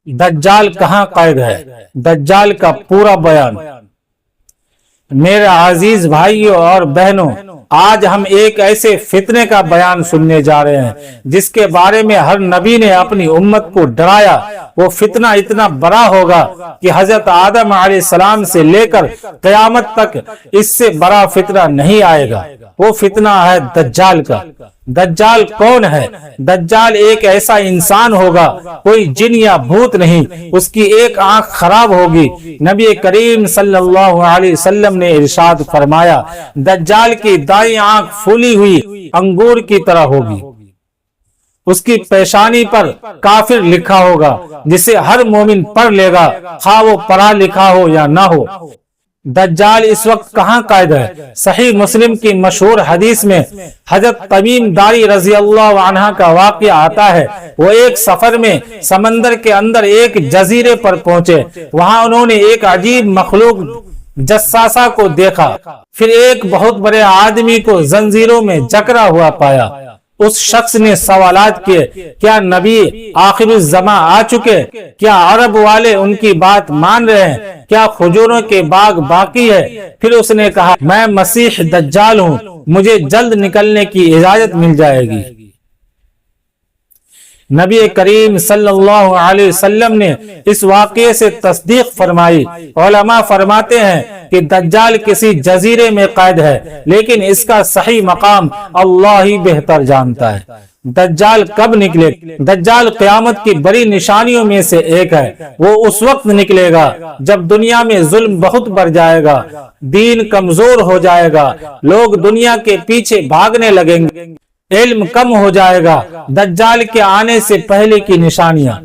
دجال کہاں قید ہے؟ دجال کا پورا بیان۔ میرے عزیز بھائیوں اور بہنوں، آج ہم ایک ایسے فتنے کا بیان سننے جا رہے ہیں جس کے بارے میں ہر نبی نے اپنی امت کو ڈرایا۔ وہ فتنہ اتنا بڑا ہوگا کہ حضرت آدم علیہ السلام سے لے کر قیامت تک اس سے بڑا فتنہ نہیں آئے گا۔ وہ فتنہ ہے دجال کا۔ دجال کون ہے؟ دجال ایک ایسا انسان ہوگا، کوئی جن یا بھوت نہیں، اس کی ایک آنکھ خراب ہوگی۔ نبی کریم صلی اللہ علیہ وسلم نے ارشاد فرمایا، دجال کی دائیں آنکھ پھولی ہوئی انگور کی طرح ہوگی، اس کی پیشانی پر کافر لکھا ہوگا جسے ہر مومن پڑھ لے گا، خواہ وہ پڑھا لکھا ہو یا نہ ہو۔ دجال اس وقت کہاں قید ہے؟ صحیح مسلم کی مشہور حدیث میں حضرت تمیم داری رضی اللہ عنہ کا واقعہ آتا ہے۔ وہ ایک سفر میں سمندر کے اندر ایک جزیرے پر پہنچے۔ وہاں انہوں نے ایک عجیب مخلوق جساسہ کو دیکھا، پھر ایک بہت بڑے آدمی کو زنجیروں میں جکڑا ہوا پایا۔ اس شخص نے سوالات کیے، کیا نبی آخر الزمان آ چکے؟ کیا عرب والے ان کی بات مان رہے ہیں؟ کیا کھجوروں کے باغ باقی ہے؟ پھر اس نے کہا، میں مسیح دجال ہوں، مجھے جلد نکلنے کی اجازت مل جائے گی۔ نبی کریم صلی اللہ علیہ وسلم نے اس واقعے سے تصدیق فرمائی۔ علماء فرماتے ہیں کہ دجال کسی جزیرے میں قید ہے، لیکن اس کا صحیح مقام اللہ ہی بہتر جانتا ہے۔ دجال کب نکلے؟ دجال قیامت کی بڑی نشانیوں میں سے ایک ہے۔ وہ اس وقت نکلے گا جب دنیا میں ظلم بہت بڑھ جائے گا، دین کمزور ہو جائے گا، لوگ دنیا کے پیچھے بھاگنے لگیں گے، علم کم ہو جائے گا۔ دجال کے آنے سے پہلے کی نشانیاں: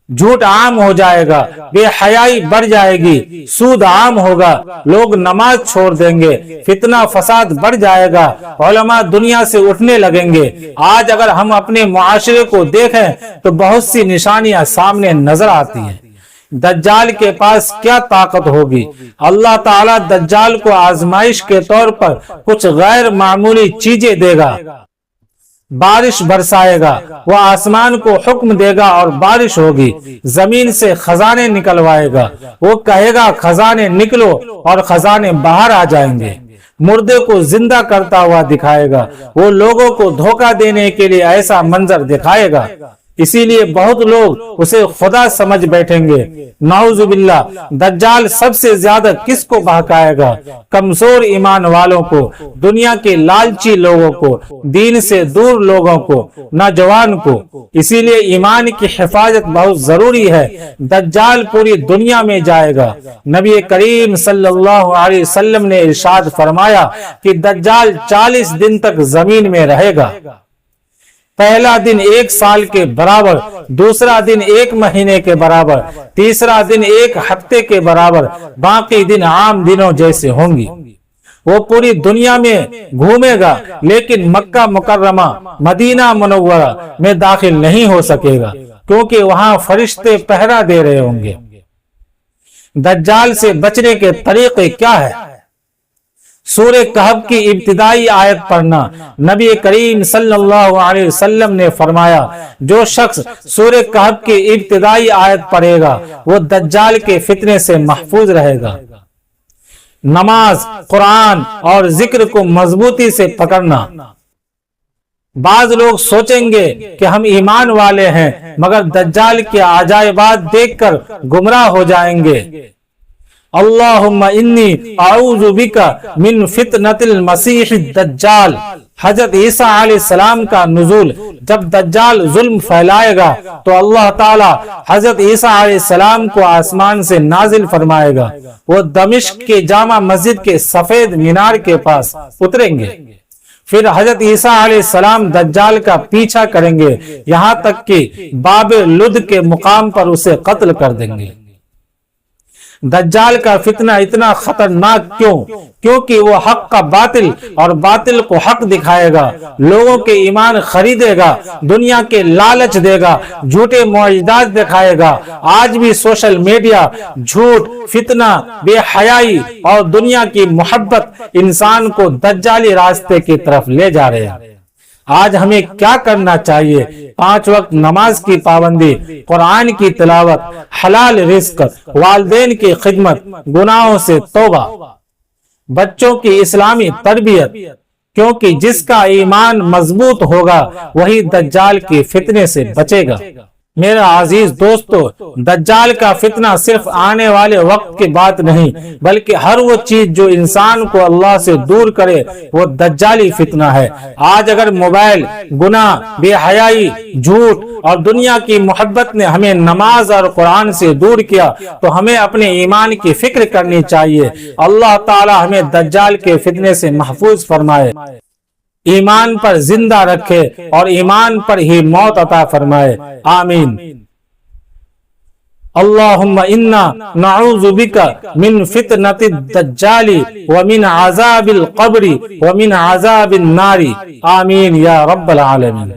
جھوٹ عام ہو جائے گا، بے حیائی بڑھ جائے گی، سود عام ہوگا، لوگ نماز چھوڑ دیں گے، فتنہ فساد بڑھ جائے گا، علماء دنیا سے اٹھنے لگیں گے۔ آج اگر ہم اپنے معاشرے کو دیکھیں تو بہت سی نشانیاں سامنے نظر آتی ہیں۔ دجال کے پاس کیا طاقت ہوگی؟ اللہ تعالیٰ دجال کو آزمائش کے طور پر کچھ غیر معمولی چیزیں دے گا۔ بارش برسائے گا، وہ آسمان کو حکم دے گا اور بارش ہوگی، زمین سے خزانے نکلوائے گا، وہ کہے گا خزانے نکلو اور خزانے باہر آ جائیں گے۔ مردے کو زندہ کرتا ہوا دکھائے گا، وہ لوگوں کو دھوکہ دینے کے لیے ایسا منظر دکھائے گا، اسی لیے بہت لوگ اسے خدا سمجھ بیٹھیں گے۔ نعوذ باللہ، دجال سب سے زیادہ کس کو بہکائے گا؟ کمزور ایمان والوں کو، دنیا کے لالچی لوگوں کو، دین سے دور لوگوں کو، نوجوان کو۔ اسی لیے ایمان کی حفاظت بہت ضروری ہے۔ دجال پوری دنیا میں جائے گا۔ نبی کریم صلی اللہ علیہ وسلم نے ارشاد فرمایا کہ دجال 40 دن تک زمین میں رہے گا۔ پہلا دن 1 سال کے برابر، دوسرا دن 1 مہینے کے برابر، تیسرا دن 1 ہفتے کے برابر، باقی دن عام دنوں جیسے ہوں گی۔ وہ پوری دنیا میں گھومے گا، لیکن مکہ مکرمہ، مدینہ منورہ میں داخل نہیں ہو سکے گا، کیونکہ وہاں فرشتے پہرا دے رہے ہوں گے۔ دجال سے بچنے کے طریقے کیا ہے؟ سورہ کہف کی ابتدائی آیت پڑھنا۔ نبی کریم صلی اللہ علیہ وسلم نے فرمایا، جو شخص سورہ کہف کی ابتدائی آیت پڑھے گا وہ دجال کے فتنے سے محفوظ رہے گا۔ نماز، قرآن اور ذکر کو مضبوطی سے پکڑنا۔ بعض لوگ سوچیں گے کہ ہم ایمان والے ہیں مگر دجال کے عجائبات دیکھ کر گمراہ ہو جائیں گے۔ اللہم انی اعوذ بک من فتنۃ المسیح الدجال۔ حضرت عیسیٰ علیہ السلام کا نزول۔ جب دجال ظلم پھیلائے گا تو اللہ تعالی حضرت عیسیٰ علیہ السلام کو آسمان سے نازل فرمائے گا۔ وہ دمشق کے جامع مسجد کے سفید مینار کے پاس اتریں گے۔ پھر حضرت عیسیٰ علیہ السلام دجال کا پیچھا کریں گے یہاں تک کہ باب لد کے مقام پر اسے قتل کر دیں گے۔ دجال کا فتنہ اتنا خطرناک کیوں؟ کیونکہ وہ حق کا باطل اور باطل کو حق دکھائے گا، لوگوں کے ایمان خریدے گا، دنیا کے لالچ دے گا، جھوٹے معجزات دکھائے گا۔ آج بھی سوشل میڈیا جھوٹ، فتنہ، بے حیائی اور دنیا کی محبت انسان کو دجالی راستے کی طرف لے جا رہے ہیں۔ آج ہمیں کیا کرنا چاہیے؟ 5 وقت نماز کی پابندی، قرآن کی تلاوت، حلال رزق، والدین کی خدمت، گناہوں سے توبہ، بچوں کی اسلامی تربیت، کیونکہ جس کا ایمان مضبوط ہوگا وہی دجال کی فتنے سے بچے گا۔ میرا عزیز دوستو، دجال کا فتنہ صرف آنے والے وقت کی بات نہیں، بلکہ ہر وہ چیز جو انسان کو اللہ سے دور کرے وہ دجالی فتنہ ہے۔ آج اگر موبائل، گناہ، بے حیائی، جھوٹ اور دنیا کی محبت نے ہمیں نماز اور قرآن سے دور کیا تو ہمیں اپنے ایمان کی فکر کرنی چاہیے۔ اللہ تعالی ہمیں دجال کے فتنے سے محفوظ فرمائے، ایمان پر زندہ رکھے اور ایمان پر ہی موت عطا فرمائے، آمین۔ اللہم انا نعوذ بک من فتنة الدجال ومن عذاب القبر ومن عذاب النار، آمین یا رب العالمین۔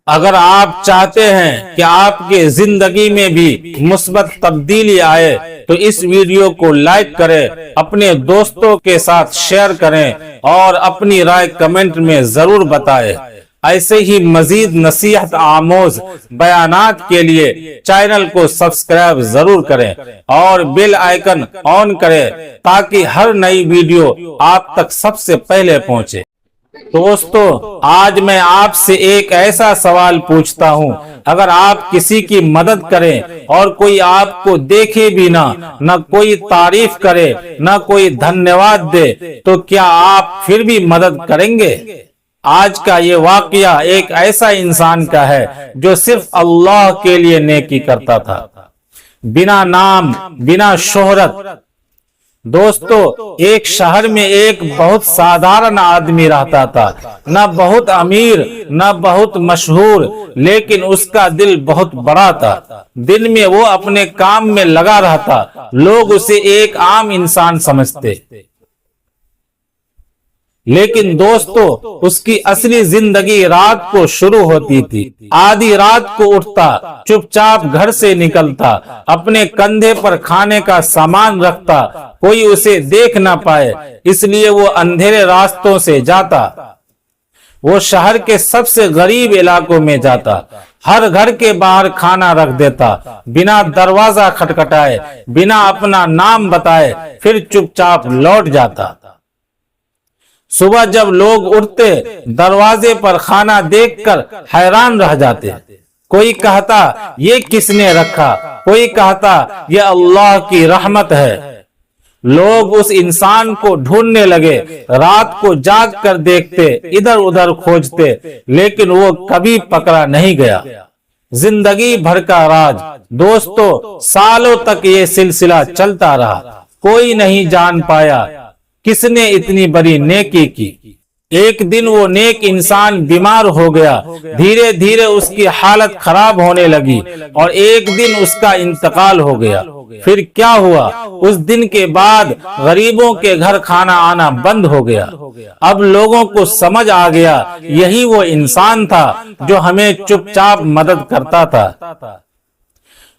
اگر آپ چاہتے ہیں کہ آپ کے زندگی میں بھی مثبت تبدیلی آئے تو اس ویڈیو کو لائک کریں، اپنے دوستوں کے ساتھ شیئر کریں اور اپنی رائے کمنٹ میں ضرور بتائیں۔ ایسے ہی مزید نصیحت آموز بیانات کے لیے چینل کو سبسکرائب ضرور کریں اور بیل آئیکن آن کریں تاکہ ہر نئی ویڈیو آپ تک سب سے پہلے پہنچے۔ دوستو، آج میں آپ سے ایک ایسا سوال پوچھتا ہوں، اگر آپ کسی کی مدد کریں اور کوئی آپ کو دیکھے بھی نہ کوئی تعریف کرے، نہ کوئی دھنیواد دے، تو کیا آپ پھر بھی مدد کریں گے؟ آج کا یہ واقعہ ایک ایسا انسان کا ہے جو صرف اللہ کے لیے نیکی کرتا تھا، بنا نام، بنا شہرت۔ دوستو، ایک شہر میں ایک بہت سادھارن آدمی رہتا تھا، نہ بہت امیر نہ بہت مشہور، لیکن اس کا دل بہت بڑا تھا۔ دن میں وہ اپنے کام میں لگا رہتا، لوگ اسے ایک عام انسان سمجھتے، لیکن دوستو اس کی اصلی زندگی رات کو شروع ہوتی تھی۔ آدھی رات کو اٹھتا، چپ چاپ گھر سے نکلتا، اپنے کندھے پر کھانے کا سامان رکھتا، کوئی اسے دیکھ نہ پائے، اس لیے وہ اندھیرے راستوں سے جاتا۔ وہ شہر کے سب سے غریب علاقوں میں جاتا، ہر گھر کے باہر کھانا رکھ دیتا، بنا دروازہ کھٹکھٹائے، بنا اپنا نام بتائے، پھر چپ چاپ لوٹ جاتا۔ صبح جب لوگ اٹھتے، دروازے پر کھانا دیکھ کر حیران رہ جاتے، کوئی کہتا یہ کس نے رکھا، کوئی کہتا یہ اللہ کی رحمت ہے۔ لوگ اس انسان کو ڈھونڈنے لگے، رات کو جاگ کر دیکھتے، ادھر ادھر کھوجتے، لیکن وہ کبھی پکڑا نہیں گیا۔ زندگی بھر کا راز، دوستو سالوں تک یہ سلسلہ چلتا رہا، کوئی نہیں جان پایا کس نے اتنی بڑی نیکی کی۔ ایک دن وہ نیک انسان بیمار ہو گیا، دھیرے دھیرے اس کی حالت خراب ہونے لگی اور ایک دن اس کا انتقال ہو گیا۔ پھر کیا ہوا؟ اس دن کے بعد غریبوں کے گھر کھانا آنا بند ہو گیا۔ اب لوگوں کو سمجھ آ گیا یہی وہ انسان تھا جو ہمیں چپ چاپ مدد کرتا تھا۔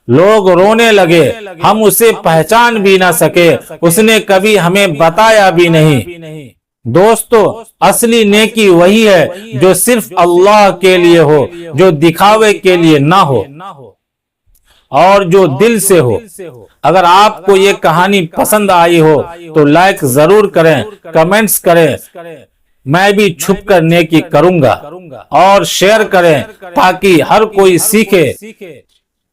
لوگ رونے لگے، ہم اسے پہچان بھی نہ سکے، اس نے کبھی ہمیں بتایا بھی نہیں۔ دوستو اصلی نیکی وہی ہے جو صرف اللہ کے لیے ہو، جو دکھاوے کے لیے نہ ہو اور جو دل سے ہو۔ اگر آپ کو یہ کہانی پسند آئی ہو تو لائک ضرور کریں، کمنٹس کریں، میں بھی چھپ کر نیکی کروں گا، اور شیئر کریں تاکہ ہر کوئی سیکھے۔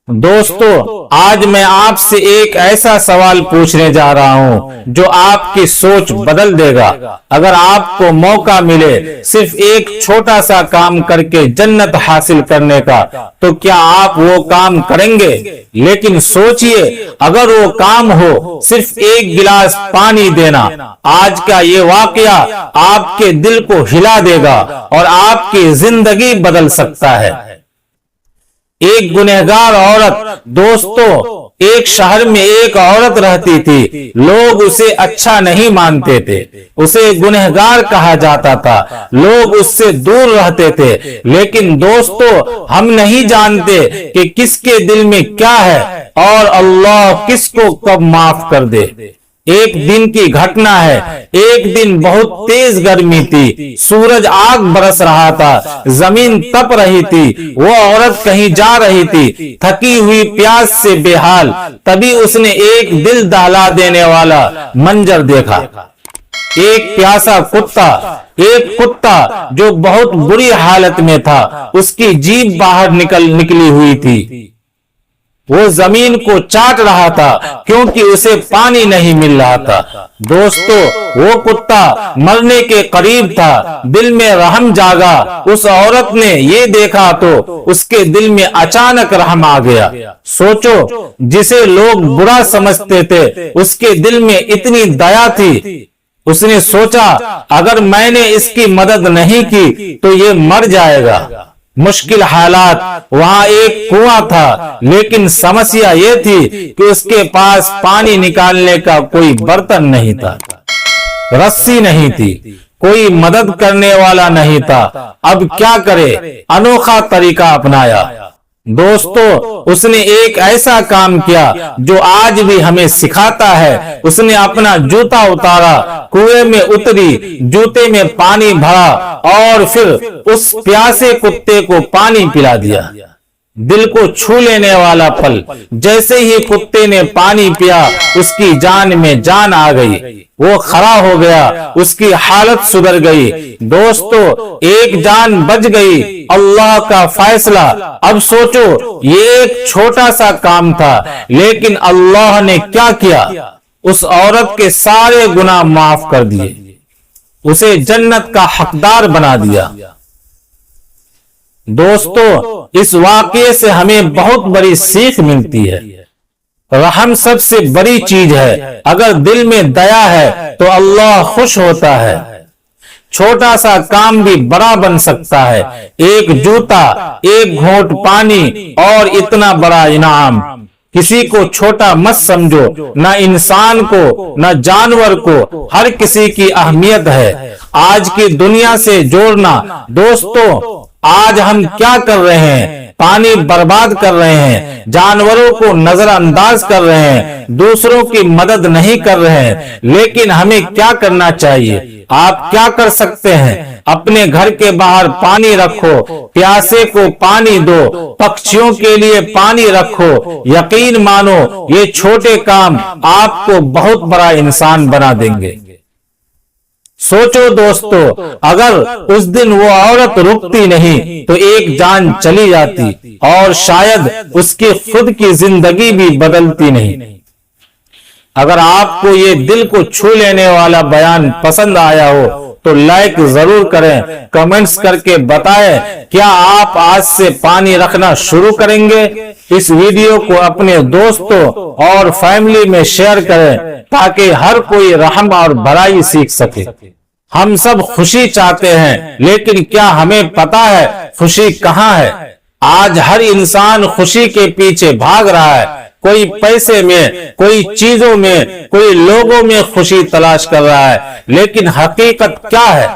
دوستو آج میں آپ سے ایک ایسا سوال پوچھنے جا رہا ہوں جو آپ کی سوچ بدل دے گا۔ اگر آپ کو موقع ملے صرف ایک چھوٹا سا کام کر کے جنت حاصل کرنے کا تو کیا آپ وہ کام کریں گے؟ لیکن سوچئے، اگر وہ کام ہو صرف ایک گلاس پانی دینا، آج کا یہ واقعہ آپ کے دل کو ہلا دے گا اور آپ کی زندگی بدل سکتا ہے۔ ایک گنہگار عورت، دوستو ایک شہر میں ایک عورت رہتی تھی، لوگ اسے اچھا نہیں مانتے تھے، اسے گنہگار کہا جاتا تھا، لوگ اس سے دور رہتے تھے، لیکن دوستو ہم نہیں جانتے کہ کس کے دل میں کیا ہے اور اللہ کس کو کب معاف کر دے۔ ایک دن کی گھٹنا ہے، ایک دن بہت تیز گرمی تھی، سورج آگ برس رہا تھا، زمین تپ رہی تھی، وہ عورت کہیں جا رہی تھی، تھکی ہوئی پیاس سے بے حال، تبھی اس نے ایک دل دہلا دینے والا منظر دیکھا۔ ایک پیاسا کتا، ایک کتا جو بہت بری حالت میں تھا، اس کی جیب باہر نکلی ہوئی تھی، وہ زمین کو چاٹ رہا تھا کیونکہ اسے پانی نہیں مل رہا تھا۔ دوستو، وہ کتا مرنے کے قریب تھا، دل میں رحم جاگا۔ اس عورت نے یہ دیکھا تو اس کے دل میں اچانک رحم آ گیا۔ سوچو، جسے لوگ برا سمجھتے تھے اس کے دل میں اتنی دیا تھی۔ اس نے سوچا اگر میں نے اس کی مدد نہیں کی تو یہ مر جائے گا۔ مشکل حالات، وہاں ایک کنواں تھا، لیکن سمسیا یہ تھی کہ اس کے پاس پانی نکالنے کا کوئی برتن نہیں تھا، رسی نہیں تھی، کوئی مدد کرنے والا نہیں تھا۔ اب کیا کرے؟ انوکھا طریقہ اپنایا۔ دوستو، اس نے ایک ایسا کام کیا جو آج بھی ہمیں سکھاتا ہے۔ اس نے اپنا جوتا اتارا، کنویں میں اتری، جوتے میں پانی بھرا اور پھر اس پیاسے کتے کو پانی پلا دیا۔ دل کو چھو لینے والا پل، جیسے ہی کتے نے پانی پیا اس کی جان میں جان آ گئی، وہ کھڑا ہو گیا، اس کی حالت سدھر گئی۔ دوستو، ایک جان بچ گئی، اللہ کا فیصلہ۔ اب سوچو، یہ ایک چھوٹا سا کام تھا، لیکن اللہ نے کیا کیا؟ اس عورت کے سارے گناہ معاف کر دیے، اسے جنت کا حقدار بنا دیا۔ دوستو، اس واقعے سے ہمیں بہت بڑی سیکھ ملتی ہے۔ رحم سب سے بڑی چیز ہے۔ اگر دل میں دیا ہے تو اللہ خوش ہوتا ہے۔ چھوٹا سا کام بھی بڑا بن سکتا ہے۔ ایک جوتا، ایک گھونٹ پانی اور اتنا بڑا انعام۔ کسی کو چھوٹا مت سمجھو، نہ انسان کو نہ جانور کو، ہر کسی کی اہمیت ہے۔ آج کی دنیا سے جوڑنا۔ دوستو، آج ہم کیا کر رہے ہیں؟ پانی برباد کر رہے ہیں، جانوروں کو نظر انداز کر رہے ہیں، دوسروں کی مدد نہیں کر رہے ہیں۔ لیکن ہمیں کیا کرنا چاہیے؟ آپ کیا کر سکتے ہیں؟ اپنے گھر کے باہر پانی رکھو، پیاسے کو پانی دو، پکشیوں کے لیے پانی رکھو۔ یقین مانو، یہ چھوٹے کام آپ کو بہت بڑا انسان بنا دیں گے۔ سوچو دوستو، اگر اس دن وہ عورت رکتی نہیں تو ایک جان چلی جاتی اور شاید اس کی خود کی زندگی بھی بدلتی نہیں۔ اگر آپ کو یہ دل کو چھو لینے والا بیان پسند آیا ہو تو لائک ضرور کریں، کمنٹس کر کے بتائیں کیا آپ آج سے پانی رکھنا شروع کریں گے۔ اس ویڈیو کو اپنے دوستوں اور فیملی میں شیئر کریں تاکہ ہر کوئی رحم اور بھلائی سیکھ سکے۔ ہم سب خوشی چاہتے ہیں، لیکن کیا ہمیں پتا ہے خوشی کہاں ہے؟ آج ہر انسان خوشی کے پیچھے بھاگ رہا ہے، کوئی پیسے میں، کوئی چیزوں میں، کوئی لوگوں میں خوشی تلاش کر رہا ہے۔ لیکن حقیقت کیا ہے؟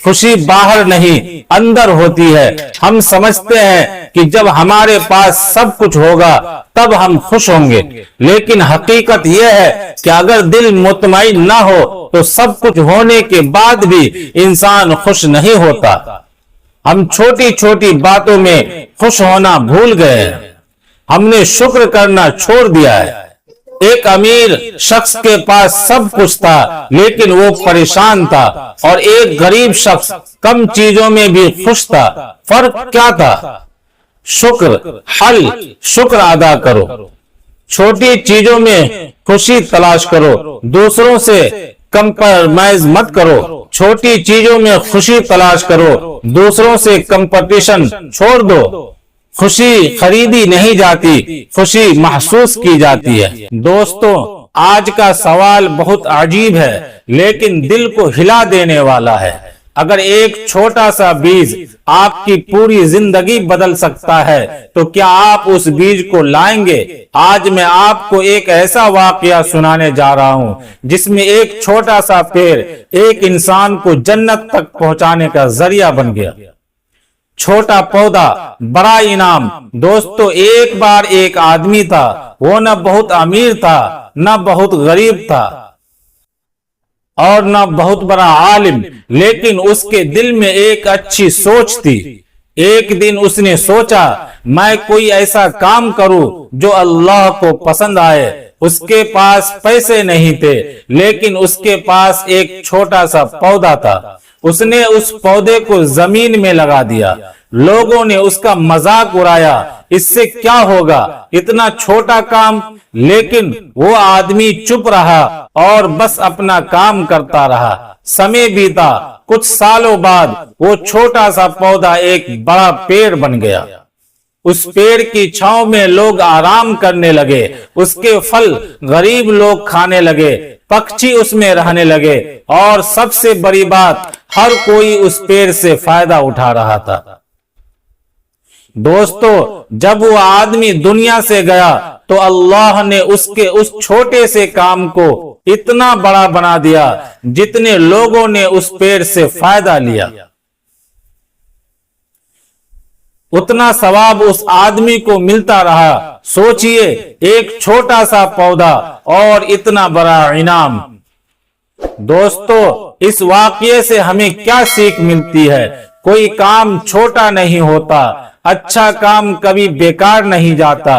خوشی باہر نہیں، اندر ہوتی ہے۔ ہم سمجھتے ہیں کہ جب ہمارے پاس سب کچھ ہوگا تب ہم خوش ہوں گے، لیکن حقیقت یہ ہے کہ اگر دل مطمئن نہ ہو تو سب کچھ ہونے کے بعد بھی انسان خوش نہیں ہوتا۔ ہم چھوٹی چھوٹی باتوں میں خوش ہونا بھول گئے ہیں، ہم نے شکر کرنا چھوڑ دیا ہے۔ ایک امیر شخص کے پاس سب کچھ تھا لیکن وہ پریشان تھا، اور ایک غریب شخص کم چیزوں میں بھی خوش تھا۔ فرق کیا تھا؟ شکر ادا کرو، چھوٹی چیزوں میں خوشی تلاش کرو، دوسروں سے کمپرومائز مت کرو۔ چھوٹی چیزوں میں خوشی تلاش کرو، دوسروں سے کمپٹیشن چھوڑ دو۔ خوشی خریدی نہیں جاتی، خوشی محسوس کی جاتی ہے۔ دوستو، آج کا سوال بہت عجیب ہے لیکن دل کو ہلا دینے والا ہے۔ اگر ایک چھوٹا سا بیج آپ کی پوری زندگی بدل سکتا ہے تو کیا آپ اس بیج کو لائیں گے؟ آج میں آپ کو ایک ایسا واقعہ سنانے جا رہا ہوں جس میں ایک چھوٹا سا پیڑ ایک انسان کو جنت تک پہنچانے کا ذریعہ بن گیا۔ چھوٹا پودا، بڑا انعام۔ دوستو، ایک بار ایک آدمی تھا، وہ نہ بہت امیر تھا نہ بہت غریب تھا، اور نہ بہت بڑا عالم، لیکن اس کے دل میں ایک اچھی سوچ تھی۔ ایک دن اس نے سوچا میں کوئی ایسا کام کروں جو اللہ کو پسند آئے۔ اس کے پاس پیسے نہیں تھے، لیکن اس کے پاس ایک چھوٹا سا پودا تھا۔ اس نے اس پودے کو زمین میں لگا دیا۔ لوگوں نے اس کا مذاق اڑایا، اس سے کیا ہوگا، اتنا چھوٹا کام۔ لیکن وہ آدمی چپ رہا اور بس اپنا کام کرتا رہا۔ سمے بیتا، کچھ سالوں بعد وہ چھوٹا سا پودا ایک بڑا پیڑ بن گیا۔ اس پیڑ کی چھاؤں میں لوگ آرام کرنے لگے، اس کے پھل غریب لوگ کھانے لگے، پکچھی اس میں رہنے لگے، اور سب سے بڑی بات، ہر کوئی اس پیڑ سے فائدہ اٹھا رہا تھا۔ دوستو، جب وہ آدمی دنیا سے گیا تو اللہ نے اس کے اس چھوٹے سے کام کو اتنا بڑا بنا دیا جتنے لوگوں نے اس پیڑ سے فائدہ لیا، اتنا ثواب اس آدمی کو ملتا رہا۔ سوچئے، ایک چھوٹا سا پودا اور اتنا بڑا انعام۔ دوستو، اس واقعے سے ہمیں کیا سیکھ ملتی ہے؟ کوئی کام چھوٹا نہیں ہوتا، اچھا کام کبھی بیکار نہیں جاتا۔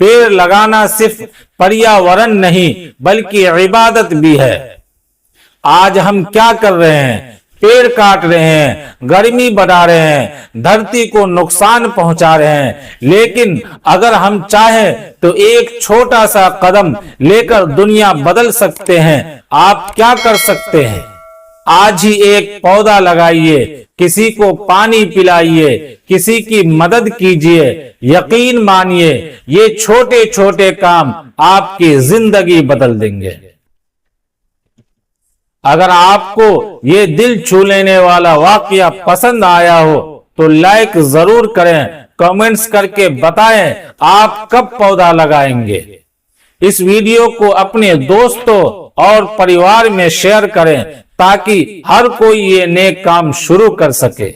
پیڑ لگانا صرف پریاورن نہیں بلکہ عبادت بھی ہے۔ آج ہم کیا کر رہے ہیں؟ پیڑ کاٹ رہے ہیں، گرمی بڑھا رہے ہیں، دھرتی کو نقصان پہنچا رہے ہیں۔ لیکن اگر ہم چاہیں تو ایک چھوٹا سا قدم لے کر دنیا بدل سکتے ہیں۔ آپ کیا کر سکتے ہیں؟ آج ہی ایک پودا لگائیے، کسی کو پانی پلائیے، کسی کی مدد کیجیے۔ یقین مانیے، یہ چھوٹے چھوٹے کام آپ کی زندگی بدل دیں گے۔ اگر آپ کو یہ دل چھو لینے والا واقعہ پسند آیا ہو تو لائک ضرور کریں، کمنٹس کر کے بتائیں آپ کب پودا لگائیں گے۔ اس ویڈیو کو اپنے دوستوں اور پریوار میں شیئر کریں تاکہ ہر کوئی یہ نیک کام شروع کر سکے۔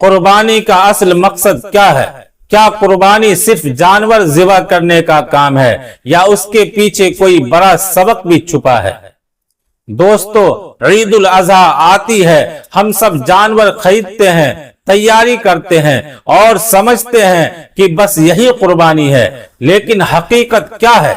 قربانی کا اصل مقصد کیا ہے؟ کیا قربانی صرف جانور ذبح کرنے کا کام ہے یا اس کے پیچھے کوئی بڑا سبق بھی چھپا ہے؟ دوستو، عید الاضحیٰ آتی ہے، ہم سب جانور خریدتے ہیں، تیاری کرتے ہیں اور سمجھتے ہیں کہ بس یہی قربانی ہے، لیکن حقیقت کیا ہے؟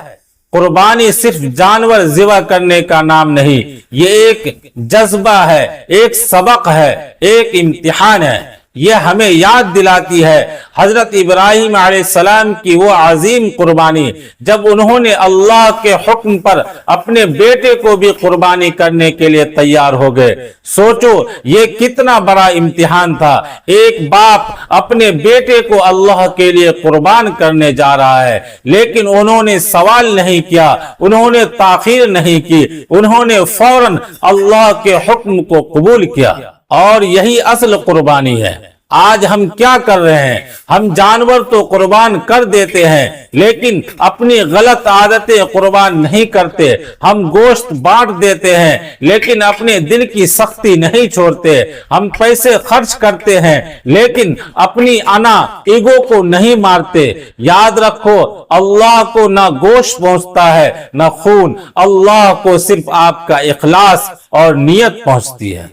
قربانی صرف جانور ذبح کرنے کا نام نہیں، یہ ایک جذبہ ہے، ایک سبق ہے، ایک امتحان ہے۔ یہ ہمیں یاد دلاتی ہے حضرت ابراہیم علیہ السلام کی وہ عظیم قربانی جب انہوں نے اللہ کے حکم پر اپنے بیٹے کو بھی قربانی کرنے کے لیے تیار ہو گئے۔ سوچو یہ کتنا بڑا امتحان تھا، ایک باپ اپنے بیٹے کو اللہ کے لیے قربان کرنے جا رہا ہے، لیکن انہوں نے سوال نہیں کیا، انہوں نے تاخیر نہیں کی، انہوں نے فوراً اللہ کے حکم کو قبول کیا، اور یہی اصل قربانی ہے۔ آج ہم کیا کر رہے ہیں؟ ہم جانور تو قربان کر دیتے ہیں لیکن اپنی غلط عادتیں قربان نہیں کرتے۔ ہم گوشت بانٹ دیتے ہیں لیکن اپنے دل کی سختی نہیں چھوڑتے۔ ہم پیسے خرچ کرتے ہیں لیکن اپنی انا ایگو کو نہیں مارتے۔ یاد رکھو، اللہ کو نہ گوشت پہنچتا ہے نہ خون، اللہ کو صرف آپ کا اخلاص اور نیت پہنچتی ہے۔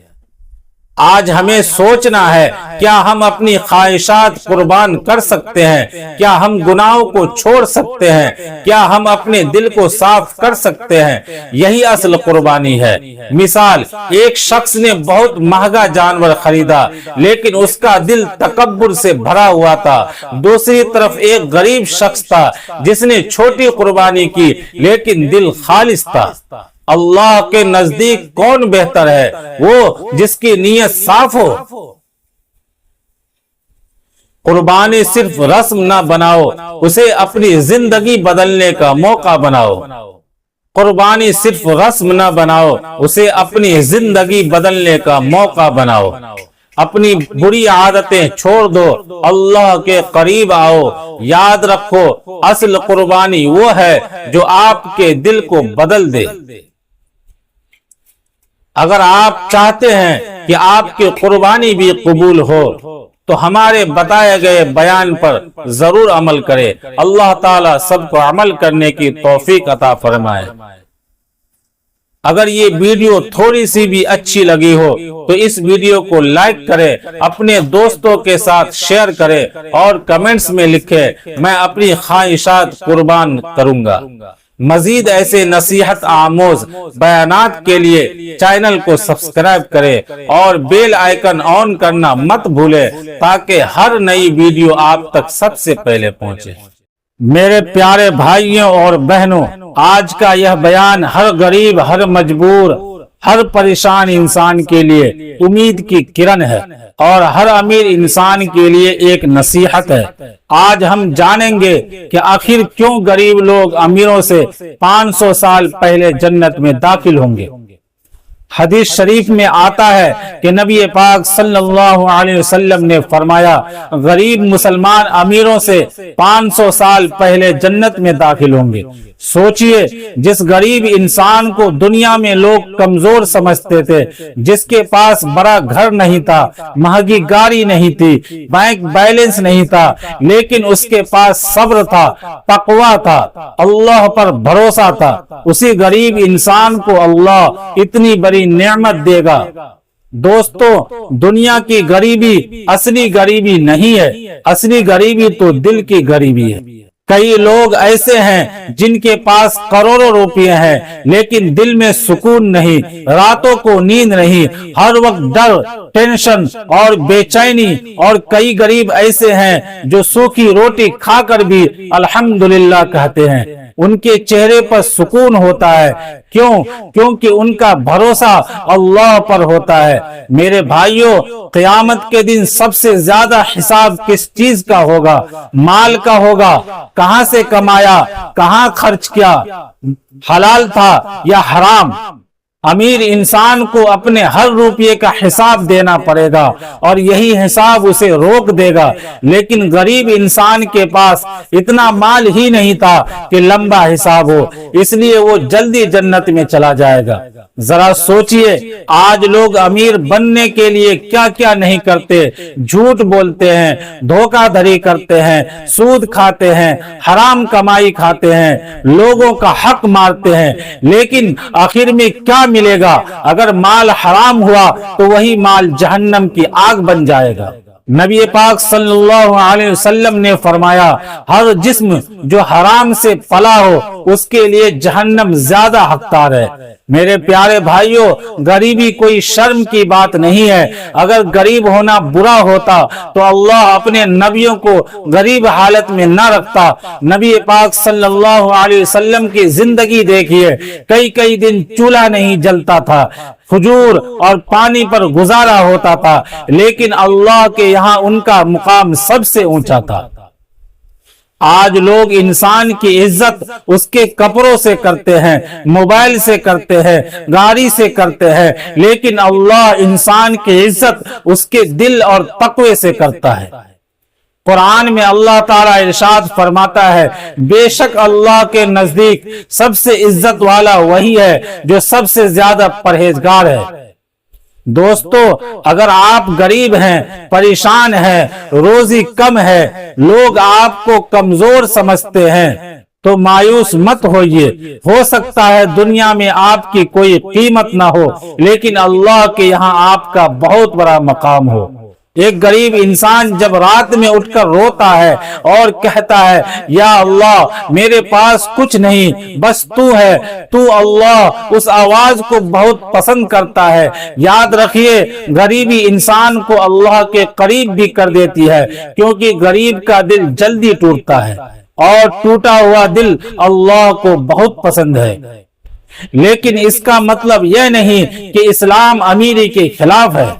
آج ہمیں سوچنا ہے، کیا ہم اپنی خواہشات قربان کر سکتے ہیں؟ کیا ہم گناہوں کو چھوڑ سکتے ہیں؟ کیا ہم اپنے دل کو صاف کر سکتے ہیں؟ یہی اصل قربانی ہے۔ مثال، ایک شخص نے بہت مہنگا جانور خریدا لیکن اس کا دل تکبر سے بھرا ہوا تھا۔ دوسری طرف ایک غریب شخص تھا جس نے چھوٹی قربانی کی لیکن دل خالص تھا۔ اللہ کے نزدیک کون بہتر ہے؟ وہ جس کی نیت صاف ہو۔ قربانی صرف رسم نہ بناؤ، اسے اپنی زندگی بدلنے کا موقع بناؤ۔ قربانی صرف رسم نہ بناؤ، اسے اپنی زندگی بدلنے کا موقع بناؤ۔ اپنی بری عادتیں چھوڑ دو، اللہ کے قریب آؤ۔ یاد رکھو، اصل قربانی وہ ہے جو آپ کے دل کو بدل دے۔ اگر آپ چاہتے ہیں کہ آپ کی قربانی بھی قبول ہو تو ہمارے بتائے گئے بیان پر ضرور عمل کرے۔ اللہ تعالیٰ سب کو عمل کرنے کی توفیق عطا فرمائے۔ اگر یہ ویڈیو تھوڑی سی بھی اچھی لگی ہو تو اس ویڈیو کو لائک کرے، اپنے دوستوں کے ساتھ شیئر کرے اور کمنٹس میں لکھے میں اپنی خواہشات قربان کروں گا۔ مزید ایسے نصیحت آموز بیانات کے لیے چینل کو سبسکرائب کرے اور بیل آئیکن آن کرنا مت بھولے تاکہ ہر نئی ویڈیو آپ تک سب سے پہلے پہنچے۔ میرے پیارے بھائیوں اور بہنوں، آج کا یہ بیان ہر غریب، ہر مجبور، ہر پریشان انسان کے لیے امید کی کرن ہے اور ہر امیر انسان کے لیے ایک نصیحت ہے۔ آج ہم جانیں گے کہ آخر کیوں غریب لوگ امیروں سے 500 سال پہلے جنت میں داخل ہوں گے۔ حدیث شریف میں آتا ہے کہ نبی پاک صلی اللہ علیہ وسلم نے فرمایا، غریب مسلمان امیروں سے 500 سال پہلے جنت میں داخل ہوں گے۔ سوچئے، جس غریب انسان کو دنیا میں لوگ کمزور سمجھتے تھے، جس کے پاس بڑا گھر نہیں تھا، مہنگی گاڑی نہیں تھی، بینک بیلنس نہیں تھا، لیکن اس کے پاس صبر تھا، تقوی تھا، اللہ پر بھروسہ تھا، اسی غریب انسان کو اللہ اتنی بڑی نعمت دے گا۔ دوستو، دنیا کی غریبی اصلی غریبی نہیں ہے، اصلی غریبی تو دل کی غریبی ہے۔ کئی لوگ ایسے ہیں جن کے پاس کروڑوں روپے ہیں لیکن دل میں سکون نہیں، راتوں کو نیند نہیں، ہر وقت ڈر، ٹینشن اور بے چینی۔ اور کئی غریب ایسے ہیں جو سوکھی روٹی کھا کر بھی الحمدللہ کہتے ہیں، ان کے چہرے پر سکون ہوتا ہے۔ کیوں؟ کیونکہ ان کا بھروسہ اللہ پر ہوتا ہے۔ میرے بھائیوں، قیامت کے دن سب سے زیادہ حساب کس چیز کا ہوگا؟ مال کا ہوگا۔ کہاں سے کمایا، کہاں خرچ کیا، حلال تھا یا حرام؟ امیر انسان کو اپنے ہر روپے کا حساب دینا پڑے گا اور یہی حساب اسے روک دے گا، لیکن غریب انسان کے پاس اتنا مال ہی نہیں تھا کہ لمبا حساب ہو، اس لیے وہ جلدی جنت میں چلا جائے گا۔ ذرا سوچئے، آج لوگ امیر بننے کے لیے کیا کیا نہیں کرتے، جھوٹ بولتے ہیں، دھوکہ دھڑی کرتے ہیں، سود کھاتے ہیں، حرام کمائی کھاتے ہیں، لوگوں کا حق مارتے ہیں، لیکن آخر میں کیا ملے گا؟ اگر مال حرام ہوا تو وہی مال جہنم کی آگ بن جائے گا۔ نبی پاک صلی اللہ علیہ وسلم نے فرمایا، ہر جسم جو حرام سے پلا ہو اس کے لیے جہنم زیادہ حقدار ہے۔ میرے پیارے بھائیوں، غریبی کوئی شرم کی بات نہیں ہے۔ اگر غریب ہونا برا ہوتا تو اللہ اپنے نبیوں کو غریب حالت میں نہ رکھتا۔ نبی پاک صلی اللہ علیہ وسلم کی زندگی دیکھیے، کئی دن چولہا نہیں جلتا تھا، کھجور اور پانی پر گزارا ہوتا تھا، لیکن اللہ کے یہاں ان کا مقام سب سے اونچا تھا۔ آج لوگ انسان کی عزت اس کے کپڑوں سے کرتے ہیں، موبائل سے کرتے ہیں، گاڑی سے کرتے ہیں، لیکن اللہ انسان کی عزت اس کے دل اور تقوی سے کرتا ہے۔ قرآن میں اللہ تعالیٰ ارشاد فرماتا ہے، بے شک اللہ کے نزدیک سب سے عزت والا وہی ہے جو سب سے زیادہ پرہیزگار ہے۔ دوستو، اگر آپ غریب ہیں، پریشان ہیں، روزی کم ہے، لوگ آپ کو کمزور سمجھتے ہیں تو مایوس مت ہوئیے۔ ہو سکتا ہے دنیا میں آپ کی کوئی قیمت نہ ہو، لیکن اللہ کے یہاں آپ کا بہت بڑا مقام ہو۔ ایک غریب انسان جب رات میں اٹھ کر روتا ہے اور کہتا ہے، یا اللہ میرے پاس کچھ نہیں، بس تو ہے، تو اللہ اس آواز کو بہت پسند کرتا ہے۔ یاد رکھیے، غریبی انسان کو اللہ کے قریب بھی کر دیتی ہے، کیونکہ غریب کا دل جلدی ٹوٹتا ہے اور ٹوٹا ہوا دل اللہ کو بہت پسند ہے۔ لیکن اس کا مطلب یہ نہیں کہ اسلام امیری کے خلاف ہے۔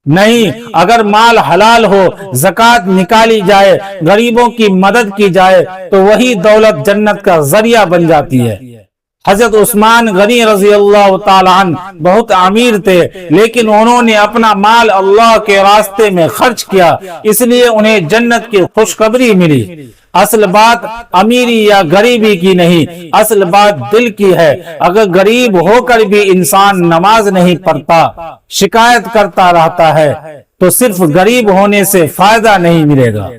نہیں، اگر مال حلال ہو، زکوٰۃ نکالی جائے، غریبوں کی مدد کی جائے تو وہی دولت جنت کا ذریعہ بن جاتی ہے۔ حضرت عثمان غنی رضی اللہ تعالیٰ عنہ بہت امیر تھے، لیکن انہوں نے اپنا مال اللہ کے راستے میں خرچ کیا، اس لیے انہیں جنت کی خوشخبری ملی۔ اصل بات امیری یا غریبی کی نہیں، اصل بات دل کی ہے۔ اگر غریب ہو کر بھی انسان نماز نہیں پڑھتا، شکایت کرتا رہتا ہے، تو صرف غریب ہونے سے فائدہ نہیں ملے گا۔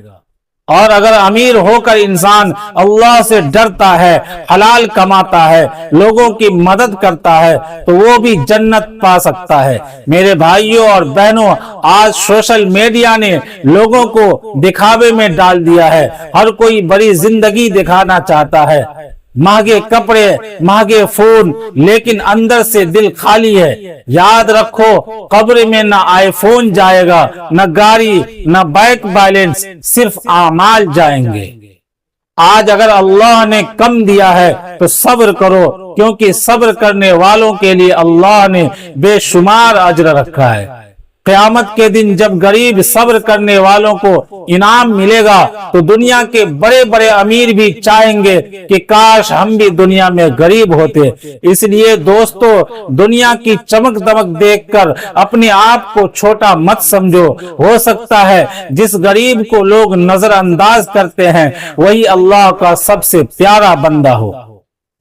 اور اگر امیر ہو کر انسان اللہ سے ڈرتا ہے، حلال کماتا ہے، لوگوں کی مدد کرتا ہے تو وہ بھی جنت پا سکتا ہے۔ میرے بھائیوں اور بہنوں، آج سوشل میڈیا نے لوگوں کو دکھاوے میں ڈال دیا ہے۔ ہر کوئی بڑی زندگی دکھانا چاہتا ہے، مہنگے کپڑے، مہنگے فون، لیکن اندر سے دل خالی ہے۔ یاد رکھو، قبر میں نہ آئی فون جائے گا، نہ گاڑی، نہ بینک بیلنس، صرف اعمال جائیں گے۔ آج اگر اللہ نے کم دیا ہے تو صبر کرو، کیونکہ صبر کرنے والوں کے لیے اللہ نے بے شمار اجر رکھا ہے۔ قیامت کے دن جب غریب صبر کرنے والوں کو انعام ملے گا تو دنیا کے بڑے بڑے امیر بھی چاہیں گے کہ کاش ہم بھی دنیا میں غریب ہوتے۔ اس لیے دوستو، دنیا کی چمک دمک دیکھ کر اپنے آپ کو چھوٹا مت سمجھو۔ ہو سکتا ہے جس غریب کو لوگ نظر انداز کرتے ہیں وہی اللہ کا سب سے پیارا بندہ ہو۔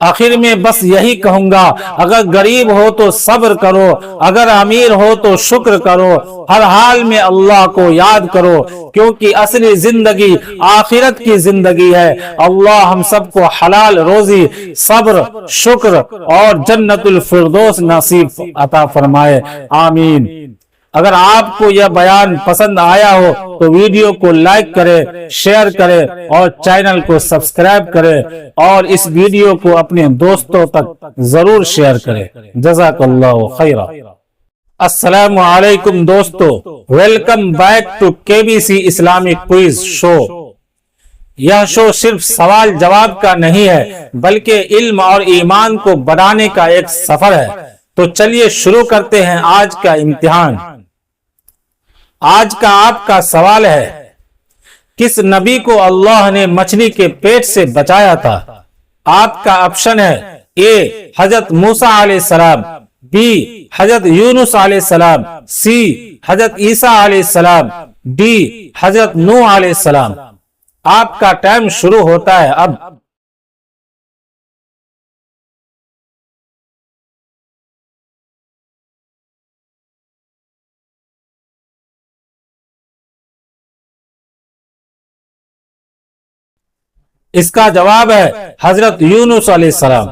آخر میں بس یہی کہوں گا، اگر غریب ہو تو صبر کرو، اگر امیر ہو تو شکر کرو، ہر حال میں اللہ کو یاد کرو، کیونکہ اصلی زندگی آخرت کی زندگی ہے۔ اللہ ہم سب کو حلال روزی، صبر، شکر اور جنت الفردوس نصیب عطا فرمائے، آمین۔ اگر آپ کو یہ بیان پسند آیا ہو تو ویڈیو کو لائک کرے، شیئر کرے اور چینل کو سبسکرائب کرے، اور اس ویڈیو کو اپنے دوستوں تک ضرور شیئر کرے۔ جزاک اللہ خیرا۔ السلام علیکم دوستو، welcome back to KBC Islamic quiz show. یہ شو صرف سوال جواب کا نہیں ہے بلکہ علم اور ایمان کو بڑھانے کا ایک سفر ہے۔ تو چلیے شروع کرتے ہیں آج کا امتحان۔ آج کا آپ کا سوال ہے، کس نبی کو اللہ نے مچھلی کے پیٹ سے بچایا تھا؟ آپ کا آپشن ہے، اے حضرت موسیٰ علیہ السلام، بی حضرت یونس علیہ السلام، سی حضرت عیسیٰ علیہ السلام، ڈی حضرت نوح علیہ السلام۔ آپ کا ٹائم شروع ہوتا ہے اب۔ اس کا جواب ہے حضرت یونس علیہ السلام۔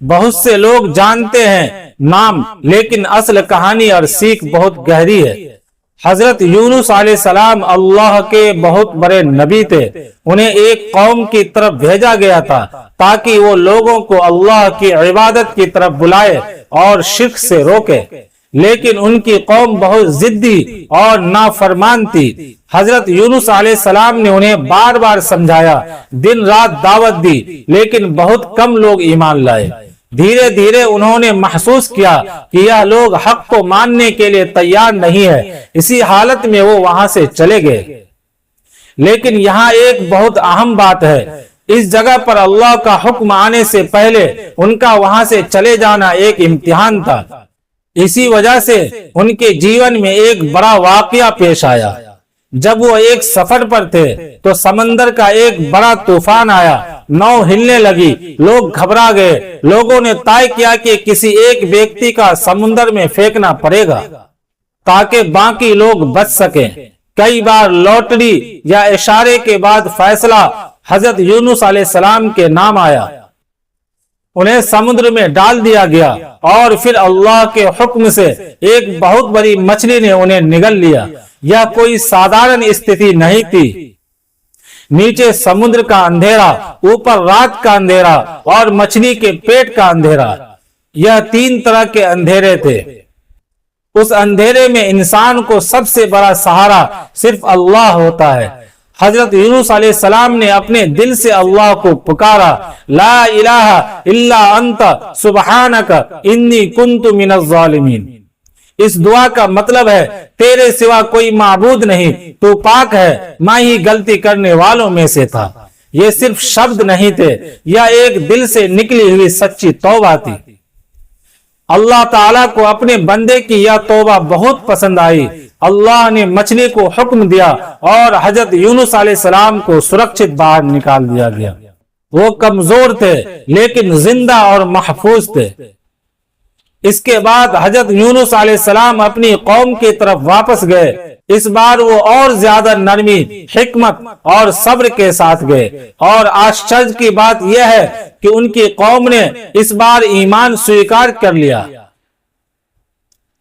بہت سے لوگ جانتے ہیں نام، لیکن اصل کہانی اور سیکھ بہت گہری ہے۔ حضرت یونس علیہ السلام اللہ کے بہت بڑے نبی تھے۔ انہیں ایک قوم کی طرف بھیجا گیا تھا تاکہ وہ لوگوں کو اللہ کی عبادت کی طرف بلائے اور شرک سے روکے، لیکن ان کی قوم بہت ضدی اور نافرمان تھی۔ حضرت یونس علیہ السلام نے انہیں بار بار سمجھایا، دن رات دعوت دی، لیکن بہت کم لوگ ایمان لائے۔ دھیرے دھیرے انہوں نے محسوس کیا کہ یہ لوگ حق کو ماننے کے لیے تیار نہیں ہے۔ اسی حالت میں وہ وہاں سے چلے گئے۔ لیکن یہاں ایک بہت اہم بات ہے، اس جگہ پر اللہ کا حکم آنے سے پہلے ان کا وہاں سے چلے جانا ایک امتحان تھا۔ اسی وجہ سے ان کے جیون میں ایک بڑا واقعہ پیش آیا۔ جب وہ ایک سفر پر تھے تو سمندر کا ایک بڑا طوفان آیا، ناؤ ہلنے لگی، لوگ گھبرا گئے۔ لوگوں نے طے کیا کہ کسی ایک ویکتی کا سمندر میں پھینکنا پڑے گا تاکہ باقی لوگ بچ سکیں۔ کئی بار لوٹری یا اشارے کے بعد فیصلہ حضرت یونس علیہ السلام کے نام آیا۔ انہیں سمندر میں ڈال دیا گیا اور پھر اللہ کے حکم سے ایک بہت بڑی مچھلی نے انہیں نگل لیا۔ یہ کوئی سادھارن استھتی نہیں تھی۔ نیچے سمندر کا اندھیرا، اوپر رات کا اندھیرا اور مچھلی کے پیٹ کا اندھیرا، یہ تین طرح کے اندھیرے تھے۔ اس اندھیرے میں انسان کو سب سے بڑا سہارا صرف اللہ ہوتا ہے۔ حضرت یونس علیہ السلام نے اپنے دل سے اللہ کو پکارا، لا الہ الا انت سبحانک انی کنت من الظالمین۔ اس دعا کا مطلب ہے، تیرے سوا کوئی معبود نہیں، تو پاک ہے، میں ہی غلطی کرنے والوں میں سے تھا۔ یہ صرف شبد نہیں تھے، یہ ایک دل سے نکلی ہوئی سچی توبہ تھی۔ اللہ تعالیٰ کو اپنے بندے کی یہ توبہ بہت پسند آئی۔ اللہ نے مچھلی کو حکم دیا اور حضرت یونس علیہ السلام کو سرکشت باہر نکال دیا گیا۔ وہ کمزور تھے لیکن زندہ اور محفوظ تھے۔ اس کے بعد حضرت یونس علیہ السلام اپنی قوم کی طرف واپس گئے۔ اس بار وہ اور زیادہ نرمی، حکمت اور صبر کے ساتھ گئے، اور آشچرج کی بات یہ ہے کہ ان کی قوم نے اس بار ایمان سویکار کر لیا۔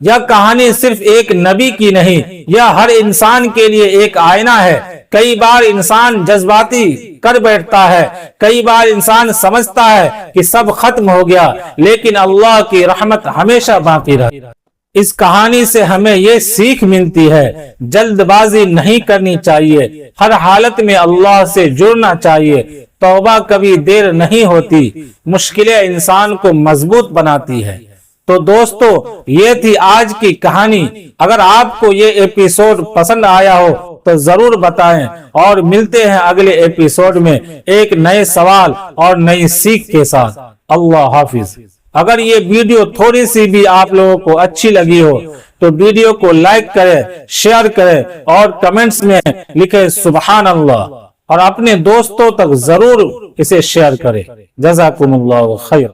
یہ کہانی صرف ایک نبی کی نہیں، یہ ہر انسان کے لیے ایک آئینہ ہے۔ کئی بار انسان جذباتی کر بیٹھتا ہے، کئی بار انسان سمجھتا ہے کہ سب ختم ہو گیا، لیکن اللہ کی رحمت ہمیشہ باقی رہتی۔ اس کہانی سے ہمیں یہ سیکھ ملتی ہے، جلد بازی نہیں کرنی چاہیے، ہر حالت میں اللہ سے جڑنا چاہیے۔ توبہ کبھی دیر نہیں ہوتی، مشکلیں انسان کو مضبوط بناتی ہے۔ تو دوستو، یہ تھی آج کی کہانی۔ اگر آپ کو یہ ایپیسوڈ پسند آیا ہو تو ضرور بتائیں، اور ملتے ہیں اگلے ایپیسوڈ میں ایک نئے سوال اور نئی سیکھ کے ساتھ۔ اللہ حافظ۔ اگر یہ ویڈیو تھوڑی سی بھی آپ لوگوں کو اچھی لگی ہو تو ویڈیو کو لائک کریں، شیئر کریں اور کمنٹس میں لکھیں سبحان اللہ، اور اپنے دوستوں تک ضرور اسے شیئر کریں۔ جزاکم اللہ خیر۔